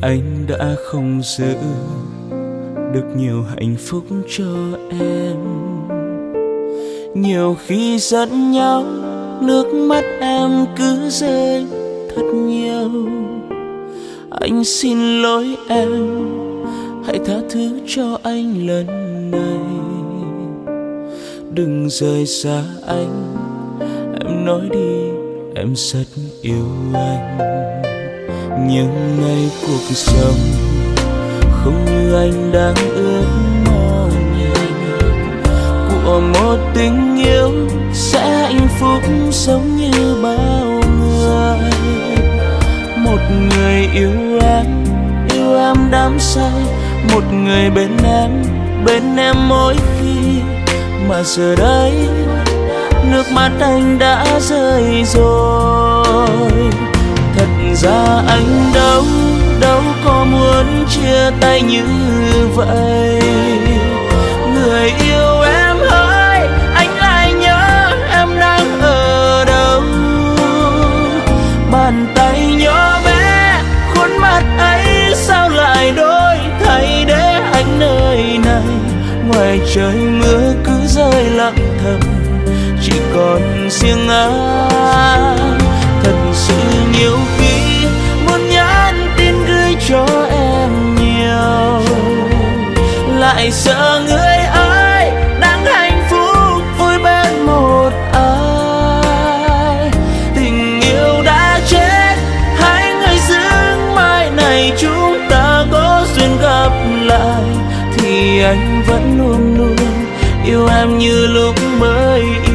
Anh đã không giữ được nhiều hạnh phúc cho em. Nhiều khi giận nhau, nước mắt em cứ rơi thật nhiều. Anh xin lỗi em, hãy tha thứ cho anh lần này. Đừng rời xa anh, em nói đi, em rất yêu anh. Nhưng ngày cuộc sống không như anh đang ước mong, của một tình yêu sẽ hạnh phúc giống như bao người. Một người yêu em đắm say, một người bên em mỗi khi. Mà giờ đây nước mắt anh đã rơi rồi. Thật ra anh đâu có muốn chia tay như vậy. Người yêu em ơi, anh lại nhớ em đang ở đâu. Bàn tay nhỏ bé, khuôn mặt ấy sao lại đổi thay để anh nơi này. Ngoài trời mưa cứ rơi lặng thầm, chỉ còn riêng anh. Thật sự nhiều khi muốn nhắn tin gửi cho em nhiều, lại sợ người ấy đang hạnh phúc vui bên một ai. Tình yêu đã chết, hai người giữ mai này chúng ta có duyên gặp lại. Thì anh vẫn luôn luôn yêu em như lúc mới yêu.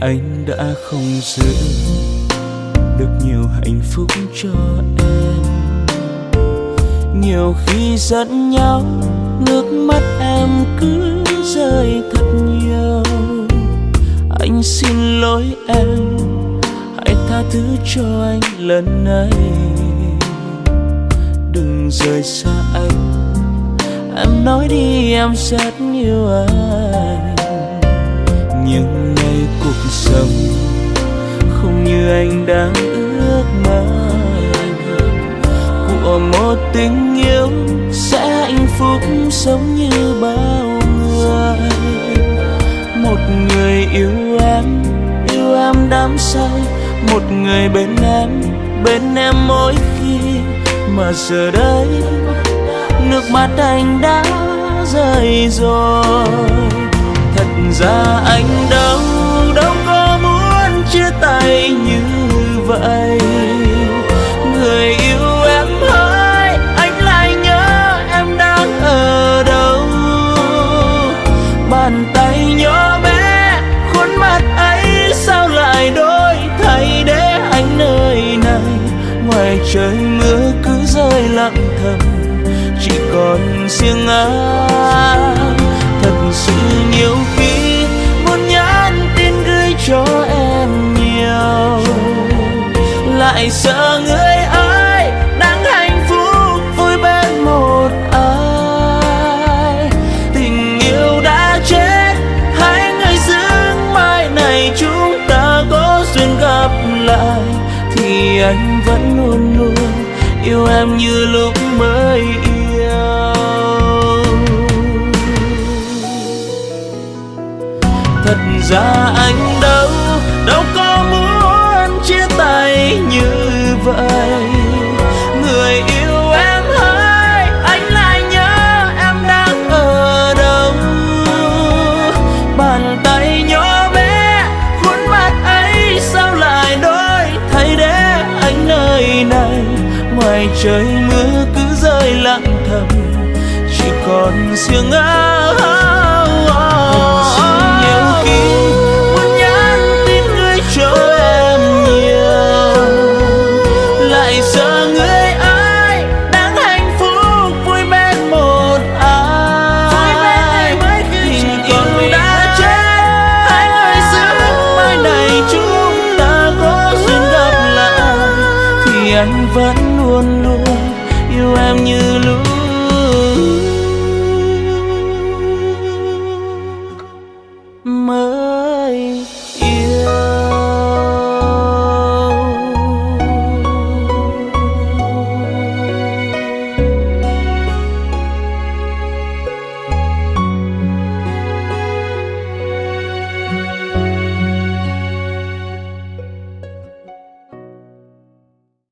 Anh đã không giữ được nhiều hạnh phúc cho em. Nhiều khi giận nhau, nước mắt em cứ rơi thật nhiều. Anh xin lỗi em, hãy tha thứ cho anh lần này. Đừng rời xa anh, em nói đi, em rất yêu anh. Nhưng ngày cuộc sống không như anh đang ước mơ, của một tình yêu sẽ hạnh phúc giống như bao người. Một người yêu em đắm say, một người bên em mỗi khi. Mà giờ đây nước mắt anh đã rơi rồi. Thật ra anh đâu có muốn chia tay như vậy. Người yêu em ơi, anh lại nhớ em đang ở đâu. Bàn tay nhỏ bé, khuôn mặt ấy sao lại đổi thay để anh nơi này. Ngoài trời mưa cứ rơi lặng thầm, chỉ còn riêng anh. Thật sự nhiều khi muốn nhắn tin gửi cho em nhiều, lại sợ người ấy đang hạnh phúc vui bên một ai. Tình yêu đã chết, hai người giữ mai này chúng ta có duyên gặp lại. Thì anh vẫn luôn luôn yêu em như lúc mới yêu. Thật ra anh đâu có muốn chia tay như vậy. Người yêu em ơi, anh lại nhớ em đang ở đâu. Bàn tay nhỏ bé, khuôn mặt ấy sao lại đổi thay để anh nơi này. Ngoài trời mưa cứ rơi lặng thầm, chỉ còn riêng anh.